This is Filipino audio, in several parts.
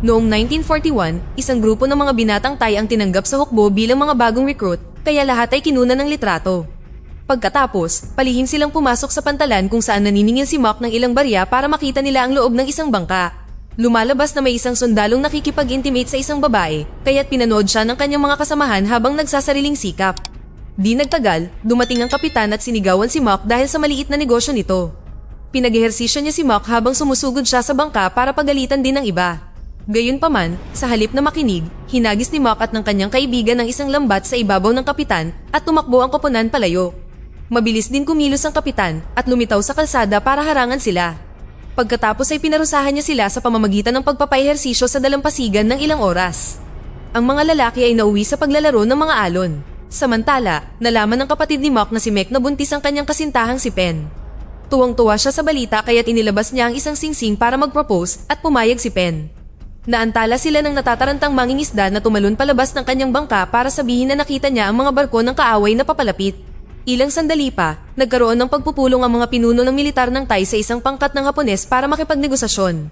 Noong 1941, isang grupo ng mga binatang Thai ang tinanggap sa hukbo bilang mga bagong recruit, kaya lahat ay kinuna ng litrato. Pagkatapos, palihim silang pumasok sa pantalan kung saan naniningil si Mock ng ilang barya para makita nila ang loob ng isang bangka. Lumalabas na may isang sundalong nakikipag-intimate sa isang babae, kaya't pinanood siya ng kanyang mga kasamahan habang nagsasariling sikap. Di nagtagal, dumating ang kapitan at sinigawan si Mock dahil sa maliit na negosyo nito. Pinag-ehersisyo niya si Mock habang sumusugod siya sa bangka para pagalitan din ng iba. Gayunpaman, sa halip na makinig, hinagis ni Mock at ng kanyang kaibigan ng isang lambat sa ibabaw ng kapitan at tumakbo ang koponan palayo. Mabilis din kumilos ang kapitan at lumitaw sa kalsada para harangan sila. Pagkatapos ay pinarusahan niya sila sa pamamagitan ng pagpapaehersisyo sa dalampasigan ng ilang oras. Ang mga lalaki ay nauwi sa paglalaro ng mga alon. Samantala, nalaman ng kapatid ni Mock na si Mek na buntis ang kanyang kasintahang si Pen. Tuwang-tuwa siya sa balita kaya't inilabas niya ang isang singsing para mag-propose at pumayag si Pen. Naantala sila ng natatarantang mangingisda na tumalon palabas ng kanyang bangka para sabihin na nakita niya ang mga barko ng kaaway na papalapit. Ilang sandali pa, nagkaroon ng pagpupulong ang mga pinuno ng militar ng Thai sa isang pangkat ng Hapones para makipagnegosasyon.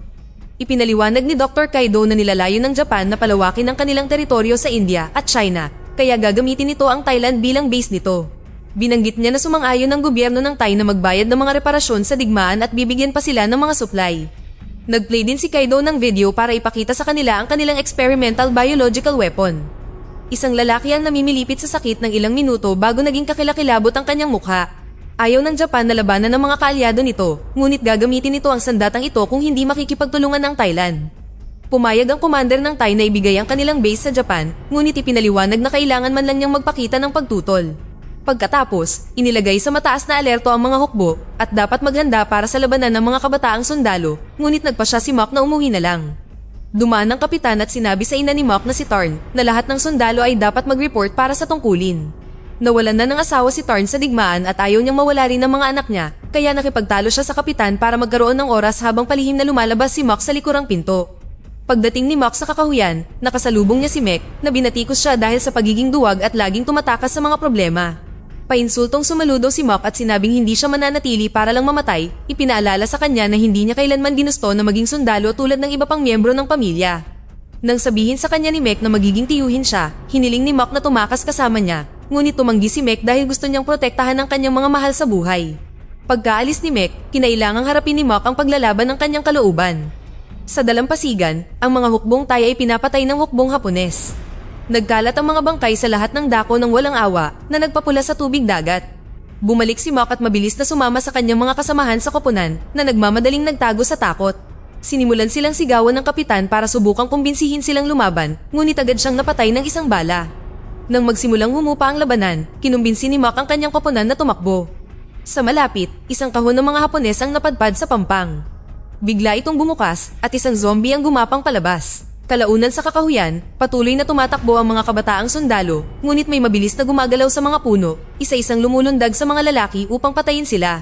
Ipinaliwanag ni Dr. Kaido na nilalayo ng Japan na palawakin ang kanilang teritoryo sa India at China, kaya gagamitin nito ang Thailand bilang base nito. Binanggit niya na sumang-ayon ng gobyerno ng Thai na magbayad ng mga reparasyon sa digmaan at bibigyan pa sila ng mga supply. Nagplay din si Kaido ng video para ipakita sa kanila ang kanilang experimental biological weapon. Isang lalaki ang namimilipit sa sakit ng ilang minuto bago naging kakilakilabot ang kanyang mukha. Ayaw ng Japan na labanan ng mga kaalyado nito, ngunit gagamitin nito ang sandatang ito kung hindi makikipagtulungan ng Thailand. Pumayag ang commander ng Thai na ibigay ang kanilang base sa Japan, ngunit ipinaliwanag na kailangan man lang niyang magpakita ng pagtutol. Pagkatapos, inilagay sa mataas na alerto ang mga hukbo at dapat maghanda para sa labanan ng mga kabataang sundalo, ngunit nagpasya si Mock na umuwi na lang. Dumaan ang kapitan at sinabi sa ina ni Mock na si Tarn na lahat ng sundalo ay dapat mag-report para sa tungkulin. Nawalan na ng asawa si Tarn sa digmaan at ayaw niyang mawala rin ng mga anak niya, kaya nakipagtalo siya sa kapitan para magkaroon ng oras habang palihim na lumalabas si Mock sa likurang pinto. Pagdating ni Mock sa kakahuyan, nakasalubong niya si Mek na binatikos siya dahil sa pagiging duwag at laging tumatakas sa mga problema. Painsultong sumaludo si Mock at sinabing hindi siya mananatili para lang mamatay, ipinaalala sa kanya na hindi niya kailanman ginusto na maging sundalo tulad ng iba pang miyembro ng pamilya. Nang sabihin sa kanya ni Mek na magiging tiyuhin siya, hiniling ni Mock na tumakas kasama niya, ngunit tumanggi si Mek dahil gusto niyang protektahan ang kanyang mga mahal sa buhay. Pagkaalis ni Mek, kinailangang harapin ni Mock ang paglalaban ng kanyang kalooban. Sa dalampasigan, ang mga hukbong Thai ay pinapatay ng hukbong Hapones. Nagkalat ang mga bangkay sa lahat ng dako ng walang awa na nagpapula sa tubig dagat. Bumalik si Mock at mabilis na sumama sa kanyang mga kasamahan sa koponan na nagmamadaling nagtago sa takot. Sinimulan silang sigawan ng kapitan para subukang kumbinsihin silang lumaban, ngunit agad siyang napatay ng isang bala. Nang magsimulang humupa ang labanan, kinumbinsi ni Mock ang kanyang koponan na tumakbo. Sa malapit, isang kahon ng mga Hapones ang napadpad sa pampang. Bigla itong bumukas at isang zombie ang gumapang palabas. Kalaunan sa kakahuyan, patuloy na tumatakbo ang mga kabataang sundalo, ngunit may mabilis na gumagalaw sa mga puno, isa-isang lumulundag sa mga lalaki upang patayin sila.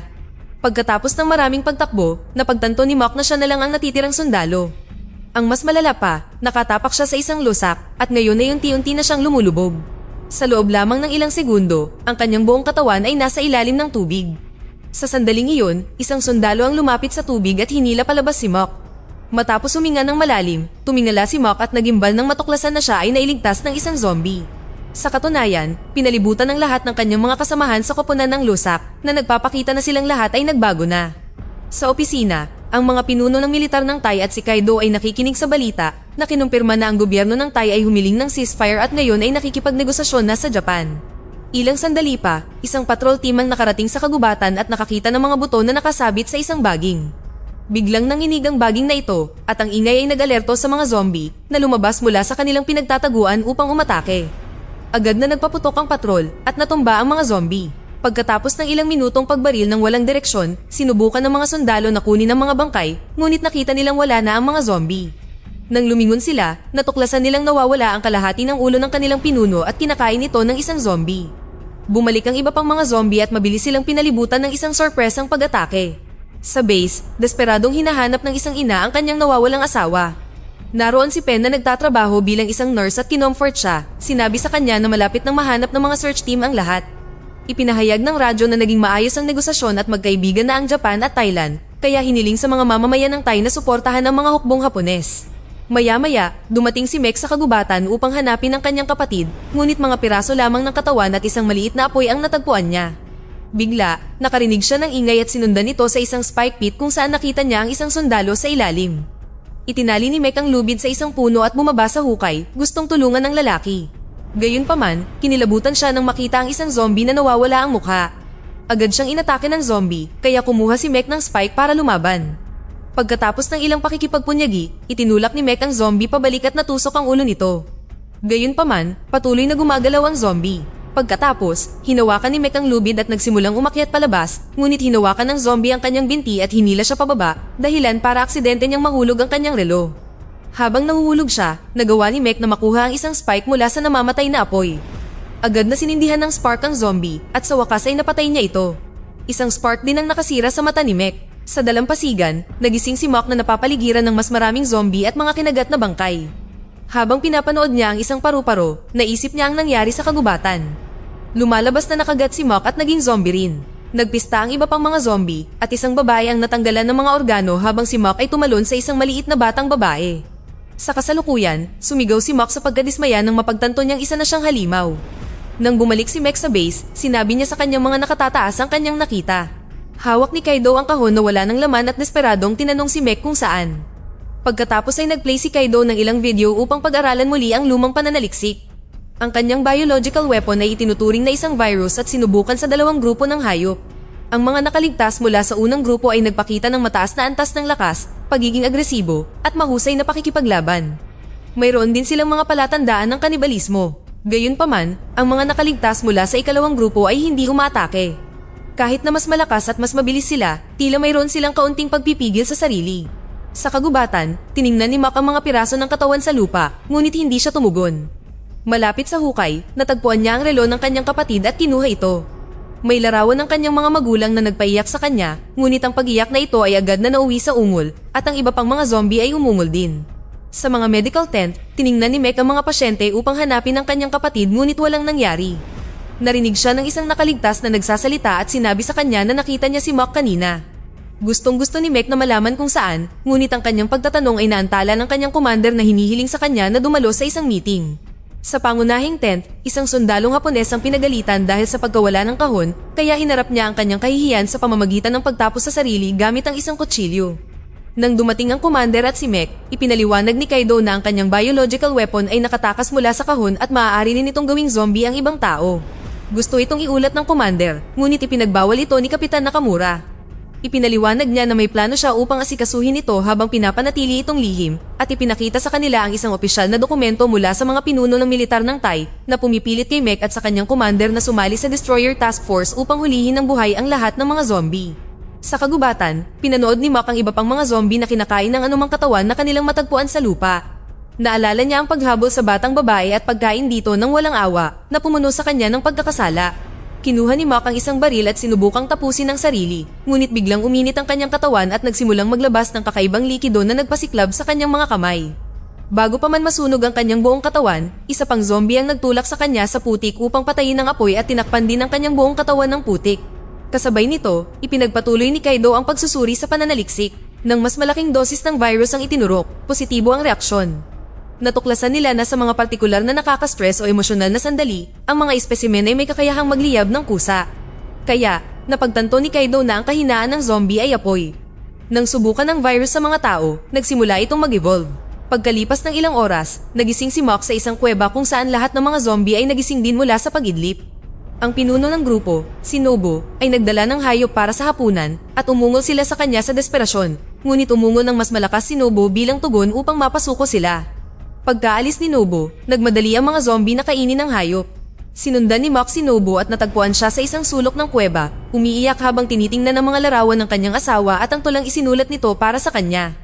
Pagkatapos ng maraming pagtakbo, napagtanto ni Mock na siya na lang ang natitirang sundalo. Ang mas malala pa, nakatapak siya sa isang lusak at ngayon ay unti-unti na siyang lumulubog. Sa loob lamang ng ilang segundo, ang kanyang buong katawan ay nasa ilalim ng tubig. Sa sandaling iyon, isang sundalo ang lumapit sa tubig at hinila palabas si Mock. Matapos huminga ng malalim, tumingala si Mock at nagimbal ng matuklasan na siya ay nailigtas ng isang zombie. Sa katunayan, pinalibutan ng lahat ng kanyang mga kasamahan sa koponan ng lusak na nagpapakita na silang lahat ay nagbago na. Sa opisina, ang mga pinuno ng militar ng Thai at si Kaido ay nakikinig sa balita na kinumpirma na ang gobyerno ng Thai ay humiling ng ceasefire at ngayon ay nakikipagnegosasyon na sa Japan. Ilang sandali pa, isang patrol team ang nakarating sa kagubatan at nakakita ng mga buto na nakasabit sa isang baging. Biglang nanginig ang baging na ito at ang ingay ay nag-alerto sa mga zombie na lumabas mula sa kanilang pinagtataguan upang umatake. Agad na nagpaputok ang patrol at natumba ang mga zombie. Pagkatapos ng ilang minutong pagbaril ng walang direksyon, sinubukan ng mga sundalo na kunin ang mga bangkay, ngunit nakita nilang wala na ang mga zombie. Nang lumingon sila, natuklasan nilang nawawala ang kalahati ng ulo ng kanilang pinuno at kinakain ito ng isang zombie. Bumalik ang iba pang mga zombie at mabilis silang pinalibutan ng isang sorpresang pag-atake. Sa base, desperadong hinahanap ng isang ina ang kanyang nawawalang asawa. Naroon si Pen na nagtatrabaho bilang isang nurse at kinomfort siya. Sinabi sa kanya na malapit nang mahanap ng mga search team ang lahat. Ipinahayag ng radyo na naging maayos ang negosasyon at magkaibigan na ang Japan at Thailand, kaya hiniling sa mga mamamayan ng Thai na suportahan ang mga hukbong Hapones. Maya-maya, dumating si Mek sa kagubatan upang hanapin ang kanyang kapatid, ngunit mga piraso lamang ng katawan at isang maliit na apoy ang natagpuan niya. Bigla, nakarinig siya ng ingay at sinundan ito sa isang spike pit kung saan nakita niya ang isang sundalo sa ilalim. Itinali ni Mek ang lubid sa isang puno at bumaba sa hukay, gustong tulungan ng lalaki. Gayunpaman, kinilabutan siya nang makita ang isang zombie na nawawala ang mukha. Agad siyang inatake ng zombie, kaya kumuha si Mek ng spike para lumaban. Pagkatapos ng ilang pakikipagpunyagi, itinulak ni Mek ang zombie pabalik at natusok ang ulo nito. Gayunpaman, patuloy na gumagalaw ang zombie. Pagkatapos, hinawakan ni Mek ang lubid at nagsimulang umakyat palabas, ngunit hinawakan ng zombie ang kanyang binti at hinila siya pababa, dahilan para aksidente niyang mahulog ang kanyang relo. Habang nahuhulog siya, nagawa ni Mek na makuha ang isang spike mula sa namamatay na apoy. Agad na sinindihan ng spark ang zombie at sa wakas ay napatay niya ito. Isang spark din ang nakasira sa mata ni Mek. Sa dalampasigan, nagising si Mok na napapaligiran ng mas maraming zombie at mga kinagat na bangkay. Habang pinapanood niya ang isang paru-paro, naisip niya ang nangyari sa kagubatan. Lumalabas na nakagat si Mok at naging zombie rin. Nagpista ang iba pang mga zombie at isang babae ang natanggalan ng mga organo habang si Mok ay tumalon sa isang maliit na batang babae. Sa kasalukuyan, sumigaw si Mok sa pagkadismaya nang mapagtanto niyang isa na siyang halimaw. Nang bumalik si Mek sa base, sinabi niya sa kanyang mga nakatataas ang kanyang nakita. Hawak ni Kaido ang kahon na wala ng laman at desperadong tinanong si Mek kung saan. Pagkatapos ay nagplay si Kaido ng ilang video upang pag-aralan muli ang lumang pananaliksik. Ang kanyang biological weapon ay itinuturing na isang virus at sinubukan sa dalawang grupo ng hayop. Ang mga nakaligtas mula sa unang grupo ay nagpakita ng mataas na antas ng lakas, pagiging agresibo, at mahusay na pakikipaglaban. Mayroon din silang mga palatandaan ng kanibalismo. Gayunpaman, ang mga nakaligtas mula sa ikalawang grupo ay hindi umaatake. Kahit na mas malakas at mas mabilis sila, tila mayroon silang kaunting pagpipigil sa sarili. Sa kagubatan, tiningnan ni Mok ang mga piraso ng katawan sa lupa, ngunit hindi siya tumugon. Malapit sa hukay, natagpuan niya ang relo ng kanyang kapatid at kinuha ito. May larawan ng kanyang mga magulang na nagpaiyak sa kanya, ngunit ang pag-iyak na ito ay agad na nauwi sa ungol at ang iba pang mga zombie ay umungol din. Sa mga medical tent, tiningnan ni Mek ang mga pasyente upang hanapin ang kanyang kapatid ngunit walang nangyari. Narinig siya ng isang nakaligtas na nagsasalita at sinabi sa kanya na nakita niya si Mok kanina. Gustong-gusto ni Mek na malaman kung saan, ngunit ang kanyang pagtatanong ay naantala ng kanyang commander na hinihiling sa kanya na dumalo sa isang meeting. Sa pangunahing tent, isang sundalong Hapones ang pinagalitan dahil sa pagkawala ng kahon, kaya hinarap niya ang kanyang kahihiyan sa pamamagitan ng pagtapos sa sarili gamit ang isang kutsilyo. Nang dumating ang commander at si Mek, ipinaliwanag ni Kaido na ang kanyang biological weapon ay nakatakas mula sa kahon at maaari rin itong gawing zombie ang ibang tao. Gusto itong iulat ng commander, ngunit ipinagbawal ito ni Kapitan Nakamura. Ipinaliwanag niya na may plano siya upang asikasuhin ito habang pinapanatili itong lihim at ipinakita sa kanila ang isang opisyal na dokumento mula sa mga pinuno ng militar ng Thai na pumipilit kay Mek at sa kanyang commander na sumali sa Destroyer Task Force upang hulihin ng buhay ang lahat ng mga zombie. Sa kagubatan, pinanood ni Mok ang iba pang mga zombie na kinakain ng anumang katawan na kanilang matagpuan sa lupa. Naalala niya ang paghabol sa batang babae at pagkain dito ng walang awa na pumuno sa kanya ng pagkakasala. Kinuha ni Mok ang isang baril at sinubukang tapusin ang sarili, ngunit biglang uminit ang kanyang katawan at nagsimulang maglabas ng kakaibang likido na nagpasiklab sa kanyang mga kamay. Bago pa man masunog ang kanyang buong katawan, isa pang zombie ang nagtulak sa kanya sa putik upang patayin ang apoy at tinakpan din ang kanyang buong katawan ng putik. Kasabay nito, ipinagpatuloy ni Kaido ang pagsusuri sa pananaliksik. Nang mas malaking dosis ng virus ang itinurok, positibo ang reaksyon. Natuklasan nila na sa mga partikular na nakaka-stress o emosyonal na sandali, ang mga espesimen ay may kakayahang magliyab ng kusa. Kaya, napagtanto ni Kaido na ang kahinaan ng zombie ay apoy. Nang subukan ng virus sa mga tao, nagsimula itong mag-evolve. Pagkalipas ng ilang oras, nagising si Mok sa isang kuweba kung saan lahat ng mga zombie ay nagising din mula sa pag-idlip. Ang pinuno ng grupo, si Nobu, ay nagdala ng hayop para sa hapunan at umungol sila sa kanya sa desperasyon, ngunit umungol ng mas malakas si Nobu bilang tugon upang mapasuko sila. Pagkaalis ni Nobu, nagmadali ang mga zombie na kainin ng hayop. Sinundan ni Mok si Nobu at natagpuan siya sa isang sulok ng kuweba, umiiyak habang tinitingnan ang mga larawan ng kanyang asawa at ang tulang isinulat nito para sa kanya.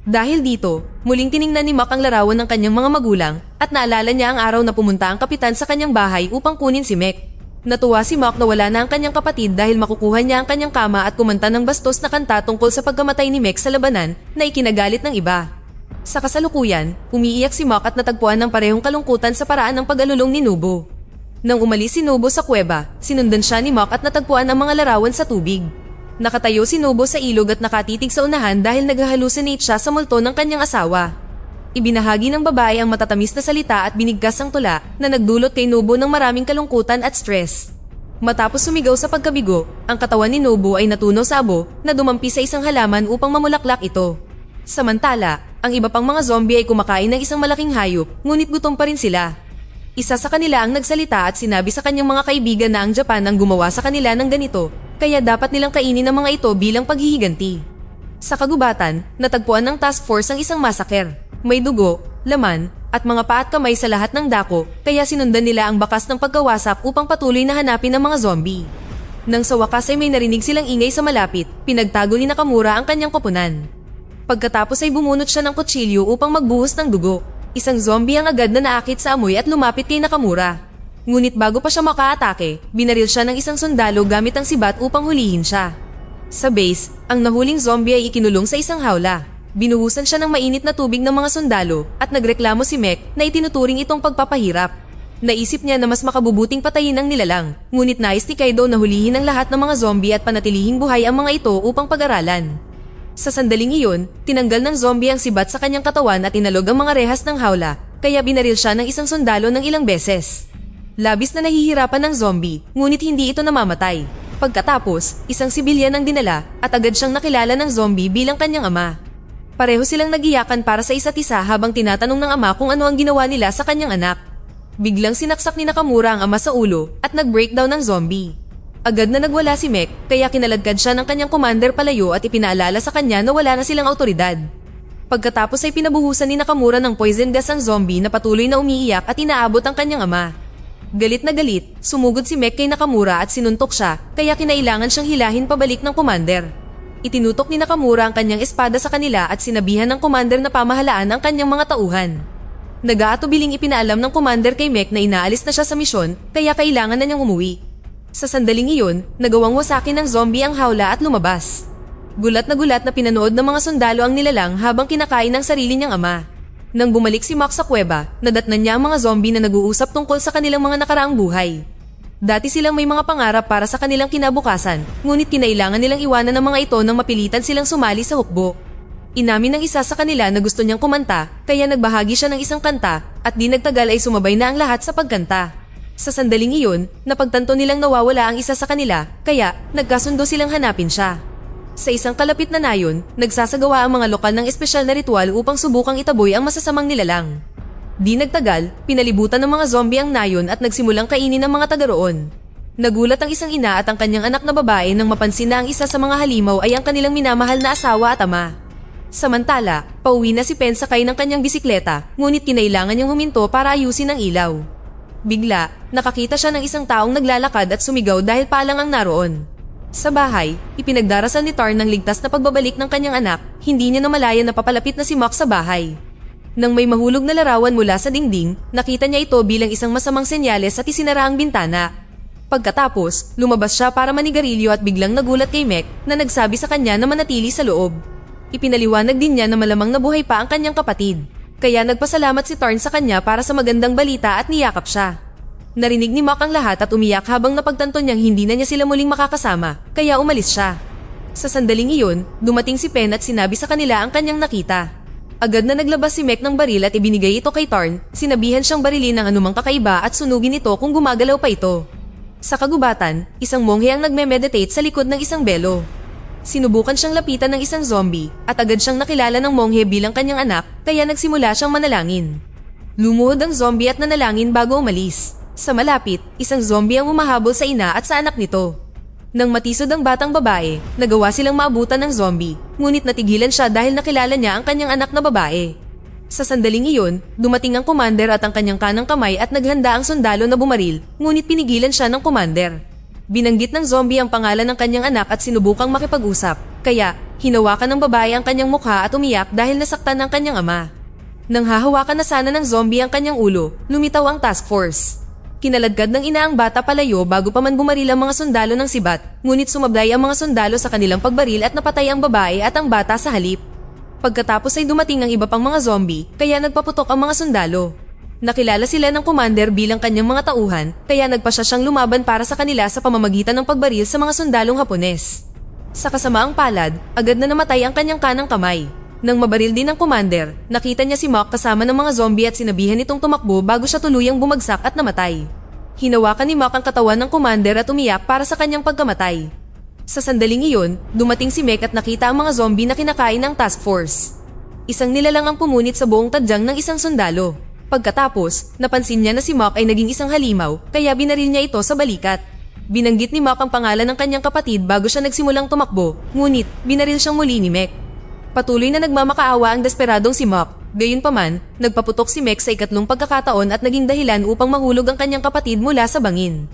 Dahil dito, muling tiningnan ni Mok ang larawan ng kanyang mga magulang at naalala niya ang araw na pumunta ang kapitan sa kanyang bahay upang kunin si Mek. Natuwa si Mok na wala na ang kanyang kapatid dahil makukuha niya ang kanyang kama at kumanta ng bastos na kanta tungkol sa pagkamatay ni Mek sa labanan na ikinagalit ng iba. Sa kasalukuyan, umiiyak si Mok at natagpuan ng parehong kalungkutan sa paraan ng pag-alulong ni Nobu. Nang umalis si Nobu sa kuweba, sinundan siya ni Mok at natagpuan ang mga larawan sa tubig. Nakatayo si Nobu sa ilog at nakatitig sa unahan dahil nag-hallucinate siya sa multo ng kanyang asawa. Ibinahagi ng babae ang matatamis na salita at binigkas ang tula na nagdulot kay Nobu ng maraming kalungkutan at stress. Matapos sumigaw sa pagkabigo, ang katawan ni Nobu ay natunaw sa abo na dumampi sa isang halaman upang mamulaklak ito. Samantala, ang iba pang mga zombie ay kumakain ng isang malaking hayop, ngunit gutom pa rin sila. Isa sa kanila ang nagsalita at sinabi sa kanyang mga kaibigan na ang Japan ang gumawa sa kanila ng ganito, kaya dapat nilang kainin ang mga ito bilang paghihiganti. Sa kagubatan, natagpuan ng task force ang isang massacre. May dugo, laman, at mga paa at kamay sa lahat ng dako, kaya sinundan nila ang bakas ng pagkawasak upang patuloy na hanapin ang mga zombie. Nang sa wakas ay may narinig silang ingay sa malapit, pinagtago ni Nakamura ang kanyang koponan. Pagkatapos ay bumunot siya ng kutsilyo upang magbuhos ng dugo. Isang zombie ang agad na naakit sa amoy at lumapit kay Nakamura. Ngunit bago pa siya makaatake, binaril siya ng isang sundalo gamit ang sibat upang hulihin siya. Sa base, ang nahuling zombie ay ikinulong sa isang hawla. Binuhusan siya ng mainit na tubig ng mga sundalo at nagreklamo si Mek na itinuturing itong pagpapahirap. Naisip niya na mas makabubuting patayin ang nilalang, ngunit nais ni Kaido na hulihin ang lahat ng mga zombie at panatilihing buhay ang mga ito upang pag-aralan. Sa sandaling iyon, tinanggal ng zombie ang sibat sa kanyang katawan at inalog ang mga rehas ng hawla, kaya binaril siya ng isang sundalo ng ilang beses. Labis na nahihirapan ng zombie, ngunit hindi ito namamatay. Pagkatapos, isang sibilyan ang dinala at agad siyang nakilala ng zombie bilang kanyang ama. Pareho silang nagiyakan para sa isa't isa habang tinatanong ng ama kung ano ang ginawa nila sa kanyang anak. Biglang sinaksak ni Nakamura ang ama sa ulo at nag-breakdown ng zombie. Agad na nagwala si Mek, kaya kinaladkad siya ng kanyang commander palayo at ipinaalala sa kanya na wala na silang autoridad. Pagkatapos ay pinabuhusan ni Nakamura ng poison gas ang zombie na patuloy na umiiyak at inaabot ang kanyang ama. Galit na galit, sumugod si Mek kay Nakamura at sinuntok siya, kaya kinailangan siyang hilahin pabalik ng commander. Itinutok ni Nakamura ang kanyang espada sa kanila at sinabihan ng commander na pamahalaan ang kanyang mga tauhan. Nag-aatubiling ipinaalam ng commander kay Mek na inaalis na siya sa misyon, kaya kailangan na niyang umuwi. Sa sandaling iyon, nagawang wasakin ng zombie ang hawla at lumabas. Gulat na pinanood ng mga sundalo ang nilalang habang kinakain ng sarili niyang ama. Nang bumalik si Max sa kuweba, nadatnan niya ang mga zombie na nag-uusap tungkol sa kanilang mga nakaraang buhay. Dati silang may mga pangarap para sa kanilang kinabukasan, ngunit kinailangan nilang iwanan ng mga ito nang mapilitan silang sumali sa hukbo. Inamin ng isa sa kanila na gusto niyang kumanta, kaya nagbahagi siya ng isang kanta at di nagtagal ay sumabay na ang lahat sa pagkanta. Sa sandaling iyon, napagtanto nilang nawawala ang isa sa kanila, kaya nagkasundo silang hanapin siya. Sa isang kalapit na nayon, nagsasagawa ang mga lokal ng espesyal na ritual upang subukang itaboy ang masasamang nilalang. Di nagtagal, pinalibutan ng mga zombie ang nayon at nagsimulang kainin ng mga taga roon. Nagulat ang isang ina at ang kanyang anak na babae nang mapansin na ang isa sa mga halimaw ay ang kanilang minamahal na asawa at ama. Samantala, pauwi na si Pen sakay ng kanyang bisikleta, ngunit kinailangan niyang huminto para ayusin ang ilaw. Bigla, nakakita siya ng isang taong naglalakad at sumigaw dahil palang ang naroon. Sa bahay, ipinagdarasal ni Tarn ng ligtas na pagbabalik ng kanyang anak, hindi niya namalayan na papalapit na si Max sa bahay. Nang may mahulog na larawan mula sa dingding, nakita niya ito bilang isang masamang senyales at isinara ang bintana. Pagkatapos, lumabas siya para manigarilyo at biglang nagulat kay Mek na nagsabi sa kanya na manatili sa loob. Ipinaliwanag din niya na malamang nabuhay pa ang kanyang kapatid. Kaya nagpasalamat si Tarn sa kanya para sa magandang balita at niyakap siya. Narinig ni Mac ang lahat at umiyak habang napagtanto niyang hindi na niya sila muling makakasama, kaya umalis siya. Sa sandaling iyon, dumating si Pen at sinabi sa kanila ang kanyang nakita. Agad na naglabas si Mek ng baril at ibinigay ito kay Tarn, sinabihan siyang barilin ng anumang kakaiba at sunugin ito kung gumagalaw pa ito. Sa kagubatan, isang monghe ang nagme-meditate sa likod ng isang belo. Sinubukan siyang lapitan ng isang zombie at agad siyang nakilala ng monghe bilang kanyang anak, kaya nagsimula siyang manalangin. Lumuhod ang zombie at nanalangin bago umalis. Sa malapit, isang zombie ang humahabol sa ina at sa anak nito. Nang matisod ang batang babae, nagawa silang maabutan ng zombie, ngunit natigilan siya dahil nakilala niya ang kanyang anak na babae. Sa sandaling iyon, dumating ang commander at ang kanyang kanang kamay at naghanda ang sundalo na bumaril, ngunit pinigilan siya ng commander. Binanggit ng zombie ang pangalan ng kanyang anak at sinubukang makipag-usap, kaya hinawakan ng babae ang kanyang mukha at umiyak dahil nasaktan ng kanyang ama. Nang hahawakan na sana ng zombie ang kanyang ulo, lumitaw ang task force. Kinaladkad ng ina ang bata palayo bago pa man bumaril ang mga sundalo ng sibat, ngunit sumablay ang mga sundalo sa kanilang pagbaril at napatay ang babae at ang bata sa halip. Pagkatapos ay dumating ang iba pang mga zombie, kaya nagpaputok ang mga sundalo. Nakilala sila ng commander bilang kanyang mga tauhan, kaya nagpasya siyang lumaban para sa kanila sa pamamagitan ng pagbaril sa mga sundalong Hapones. Sa kasamaang palad, agad na namatay ang kanyang kanang kamay. Nang mabaril din ng commander, nakita niya si Mok kasama ng mga zombie at sinabihan itong tumakbo bago siya tuluyang bumagsak at namatay. Hinawakan ni Mok ang katawan ng commander at umiyak para sa kanyang pagkamatay. Sa sandaling iyon, dumating si Mek at nakita ang mga zombie na kinakain ng task force. Isang nilalang ang pumunit sa buong tadyang ng isang sundalo. Pagkatapos, napansin niya na si Mok ay naging isang halimaw kaya binaril niya ito sa balikat. Binanggit ni Mok ang pangalan ng kanyang kapatid bago siya nagsimulang tumakbo, ngunit binaril siyang muli ni Mek. Patuloy na nagmamakaawa ang desperadong si Mok. Gayunpaman, nagpaputok si Mek sa ikatlong pagkakataon at naging dahilan upang mahulog ang kanyang kapatid mula sa bangin.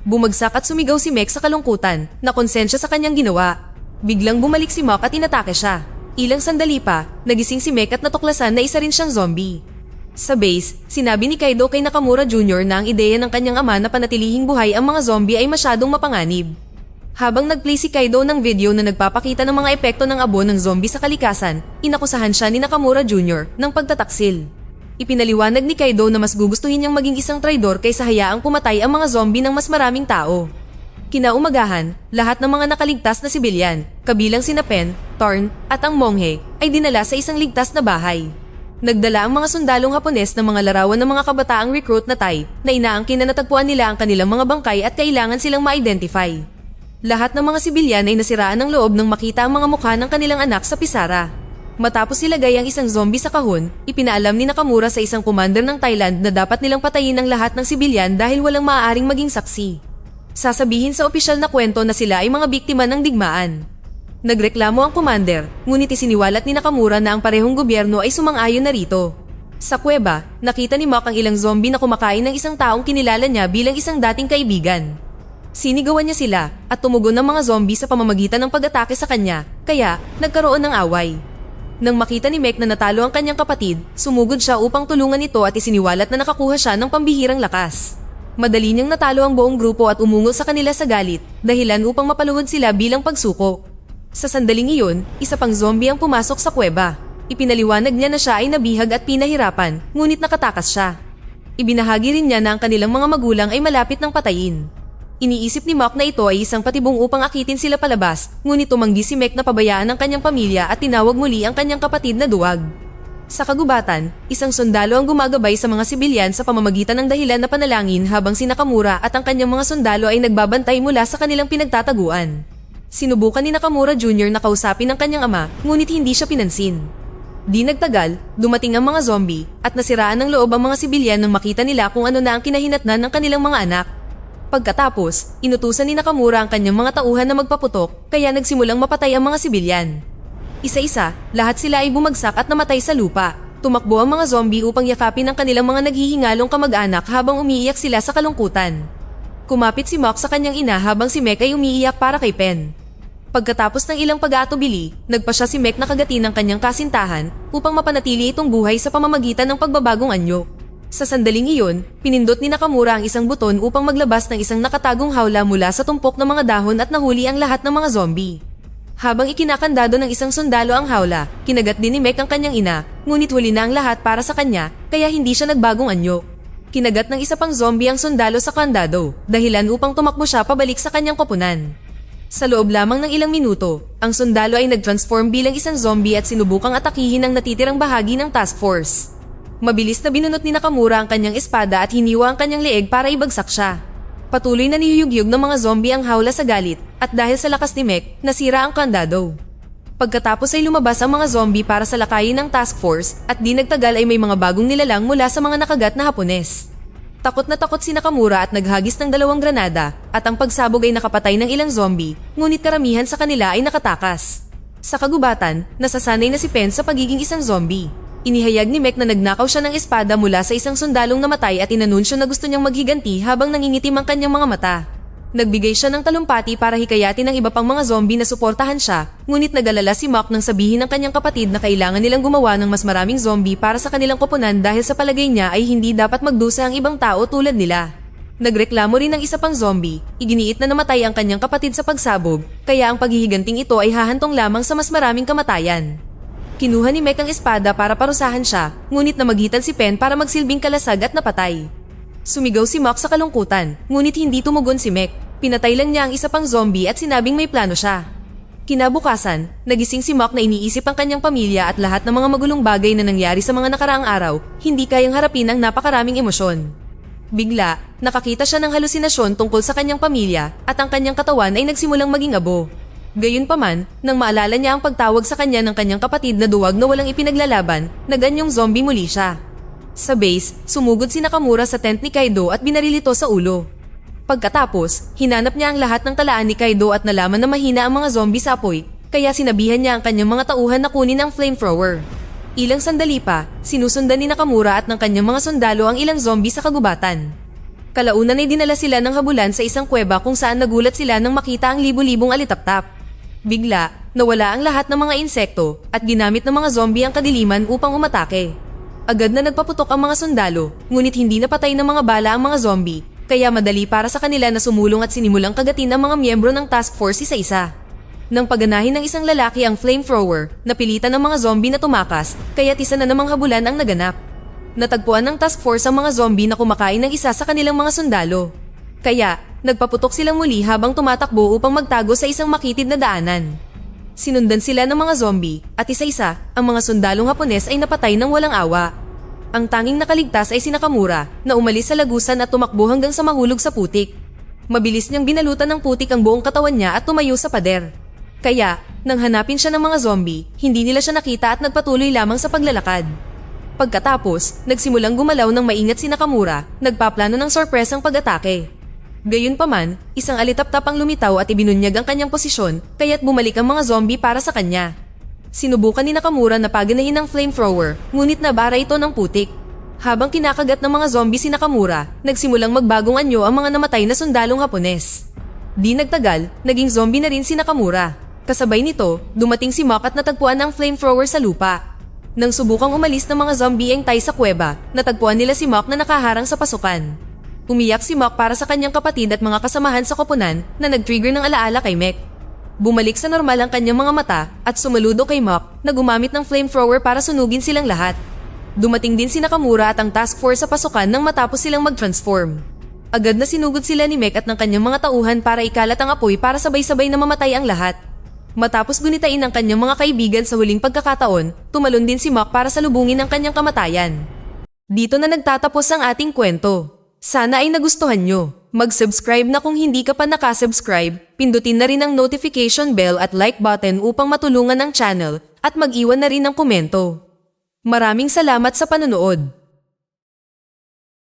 Bumagsak at sumigaw si Mek sa kalungkutan, na konsensya sa kanyang ginawa. Biglang bumalik si Mok at inatake siya. Ilang sandali pa, nagising si Mek at natuklasan na isa rin siyang zombie. Sa base, sinabi ni Kaido kay Nakamura Jr. na ang ideya ng kanyang ama na panatilihing buhay ang mga zombie ay masyadong mapanganib. Habang nag-play si Kaido ng video na nagpapakita ng mga epekto ng abo ng zombie sa kalikasan, inakusahan siya ni Nakamura Jr. ng pagtataksil. Ipinaliwanag ni Kaido na mas gugustuhin niyang maging isang traidor kaysa hayaang pumatay ang mga zombie ng mas maraming tao. Kinaumagahan, lahat ng mga nakaligtas na sibilyan, kabilang sina Pen, Torn, at ang monghe, ay dinala sa isang ligtas na bahay. Nagdala ang mga sundalong Hapones ng mga larawan ng mga kabataang recruit na Thai na inaangkin na natagpuan nila ang kanilang mga bangkay at kailangan silang ma-identify. Lahat ng mga sibilyan ay nasiraan ng loob nang makita ang mga mukha ng kanilang anak sa pisara. Matapos ilagay ang isang zombie sa kahon, ipinaalam ni Nakamura sa isang commander ng Thailand na dapat nilang patayin ang lahat ng sibilyan dahil walang maaaring maging saksi. Sasabihin sa opisyal na kwento na sila ay mga biktima ng digmaan. Nagreklamo ang commander, ngunit isiniwalat ni Nakamura na ang parehong gobyerno ay sumang-ayon na rito. Sa kuweba, nakita ni Mok ang ilang zombie na kumakain ng isang taong kinilala niya bilang isang dating kaibigan. Sinigawan niya sila at tumugon ng mga zombie sa pamamagitan ng pag-atake sa kanya, kaya nagkaroon ng away. Nang makita ni Mek na natalo ang kanyang kapatid, sumugod siya upang tulungan ito at isiniwalat na nakakuha siya ng pambihirang lakas. Madali niyang natalo ang buong grupo at umungol sa kanila sa galit, dahilan upang mapaluhod sila bilang pagsuko. Sa sandaling iyon, isa pang zombie ang pumasok sa kuweba. Ipinaliwanag niya na siya ay nabihag at pinahirapan, ngunit nakatakas siya. Ibinahagi rin niya na ang kanilang mga magulang ay malapit ng patayin. Iniisip ni Mok na ito ay isang patibong upang akitin sila palabas, ngunit tumanggi si Mek na pabayaan ang kanyang pamilya at tinawag muli ang kanyang kapatid na duwag. Sa kagubatan, isang sundalo ang gumagabay sa mga sibilyan sa pamamagitan ng dahilan na panalangin habang si Nakamura at ang kanyang mga sundalo ay nagbabantay mula sa kanilang pinagtataguan. Sinubukan ni Nakamura Jr. na kausapin ang kanyang ama, ngunit hindi siya pinansin. Di nagtagal, dumating ang mga zombie at nasiraan ng loob ang mga sibilyan nang makita nila kung ano na ang kinahinatnan ng kanilang mga anak. Pagkatapos, inutusan ni Nakamura ang kanyang mga tauhan na magpaputok kaya nagsimulang mapatay ang mga sibilyan. Isa-isa, lahat sila ay bumagsak at namatay sa lupa. Tumakbo ang mga zombie upang yakapin ang kanilang mga naghihingalong kamag-anak habang umiiyak sila sa kalungkutan. Kumapit si Mok sa kanyang ina habang si Mek ay umiiyak para kay Pen. Pagkatapos ng ilang pag-aatubili, nagpa siya si Mek na kagatin ng kanyang kasintahan upang mapanatili itong buhay sa pamamagitan ng pagbabagong anyo. Sa sandaling iyon, pinindot ni Nakamura ang isang buton upang maglabas ng isang nakatagong hawla mula sa tumpok ng mga dahon at nahuli ang lahat ng mga zombie. Habang ikinakandado ng isang sundalo ang hawla, kinagat din ni Mek ang kanyang ina, ngunit huli na ang lahat para sa kanya, kaya hindi siya nagbagong anyo. Kinagat ng isa pang zombie ang sundalo sa kandado, dahilan upang tumakbo siya pabalik sa kanyang koponan. Sa loob lamang ng ilang minuto, ang sundalo ay nag-transform bilang isang zombie at sinubukang atakihin ang natitirang bahagi ng task force. Mabilis na binunot ni Nakamura ang kanyang espada at hiniwa ang kanyang leeg para ibagsak siya. Patuloy na niyuyugyug ng mga zombie ang hawla sa galit at dahil sa lakas ni Mek, nasira ang kandado. Pagkatapos ay lumabas ang mga zombie para sa lakayin ng task force at di nagtagal ay may mga bagong nilalang mula sa mga nakagat na Hapones. Takot na takot si Nakamura at naghagis ng 2 granada at ang pagsabog ay nakapatay ng ilang zombie, ngunit karamihan sa kanila ay nakatakas. Sa kagubatan, nasasanay na si Pen sa pagiging isang zombie. Inihayag ni Mek na nagnakaw siya ng espada mula sa isang sundalong namatay at inanunsyo na gusto niyang maghiganti habang nangingitim ang kanyang mga mata. Nagbigay siya ng talumpati para hikayatin ng iba pang mga zombie na suportahan siya, ngunit nag-alala si Mok nang sabihin ng kanyang kapatid na kailangan nilang gumawa ng mas maraming zombie para sa kanilang koponan dahil sa palagay niya ay hindi dapat magdusa ang ibang tao tulad nila. Nagreklamo rin ng isa pang zombie, iginiit na namatay ang kanyang kapatid sa pagsabog, kaya ang paghihiganting ito ay hahantong lamang sa mas maraming kamatayan. Kinuha ni Mek ang espada para parusahan siya, ngunit namagitan si Pen para magsilbing kalasag at napatay. Sumigaw si Mok sa kalungkutan, ngunit hindi tumugon si Mek. Pinatay lang niya ang isa pang zombie at sinabing may plano siya. Kinabukasan, nagising si Mock na iniisip ang kanyang pamilya at lahat ng mga magulong bagay na nangyari sa mga nakaraang araw, hindi kayang harapin ang napakaraming emosyon. Bigla, nakakita siya ng halusinasyon tungkol sa kanyang pamilya at ang kanyang katawan ay nagsimulang maging abo. Gayunpaman, nang maalala niya ang pagtawag sa kanya ng kanyang kapatid na duwag na walang ipinaglalaban, naganyong zombie muli siya. Sa base, sumugod si Nakamura sa tent ni Kaido at binaril ito sa ulo. Pagkatapos, hinanap niya ang lahat ng talaan ni Kaido at nalaman na mahina ang mga zombie sa apoy, kaya sinabihan niya ang kanyang mga tauhan na kunin ang flamethrower. Ilang sandali pa, sinusundan ni Nakamura at ng kanyang mga sundalo ang ilang zombie sa kagubatan. Kalaunan ay dinala sila ng habulan sa isang kuweba kung saan nagulat sila nang makita ang libu-libong alitaptap. Bigla, nawala ang lahat ng mga insekto at ginamit ng mga zombie ang kadiliman upang umatake. Agad na nagpaputok ang mga sundalo, ngunit hindi napatay ng mga bala ang mga zombie, kaya madali para sa kanila na sumulong at sinimulang kagatin ang mga miyembro ng task force isa-isa. Nang paganahin ng isang lalaki ang flamethrower, napilitan ng mga zombie na tumakas, kaya't isa na namang habulan ang naganap. Natagpuan ng task force ang mga zombie na kumakain ng isa sa kanilang mga sundalo. Kaya, nagpaputok silang muli habang tumatakbo upang magtago sa isang makitid na daanan. Sinundan sila ng mga zombie at isa-isa, ang mga sundalong Hapones ay napatay ng walang awa. Ang tanging nakaligtas ay si Nakamura na umalis sa lagusan at tumakbo hanggang sa mahulog sa putik. Mabilis niyang binalutan ng putik ang buong katawan niya at tumayo sa pader. Kaya, nang hanapin siya ng mga zombie, hindi nila siya nakita at nagpatuloy lamang sa paglalakad. Pagkatapos, nagsimulang gumalaw ng maingat si Nakamura, nagpaplano ng sorpresang pag-atake. Gayunpaman, isang alitaptap ang lumitaw at ibinunyag ang kanyang posisyon, kaya't bumalik ang mga zombie para sa kanya. Sinubukan ni Nakamura na paganahin ng flamethrower, ngunit nabara ito ng putik. Habang kinakagat ng mga zombie si Nakamura, nagsimulang magbagong anyo ang mga namatay na sundalong Hapones. Di nagtagal, naging zombie na rin si Nakamura. Kasabay nito, dumating si Mock at natagpuan ang flamethrower sa lupa. Nang subukang umalis ng mga zombie ang tay sa kuweba, natagpuan nila si Mock na nakaharang sa pasukan. Umiyak si Mock para sa kanyang kapatid at mga kasamahan sa koponan na nag-trigger ng alaala kay Mek. Bumalik sa normal ang kanyang mga mata at sumaludo kay Mock na gumamit ng flamethrower para sunugin silang lahat. Dumating din si Nakamura at ang task force sa pasukan nang matapos silang mag-transform. Agad na sinugod sila ni Mek at ng kanyang mga tauhan para ikalat ang apoy para sabay-sabay na mamatay ang lahat. Matapos gunitain ang kanyang mga kaibigan sa huling pagkakataon, tumalon din si Mock para salubungin ang kanyang kamatayan. Dito na nagtatapos ang ating kwento. Sana ay nagustuhan nyo. Mag-subscribe na kung hindi ka pa nakasubscribe, pindutin na rin ang notification bell at like button upang matulungan ang channel at mag-iwan na rin ng komento. Maraming salamat sa panonood.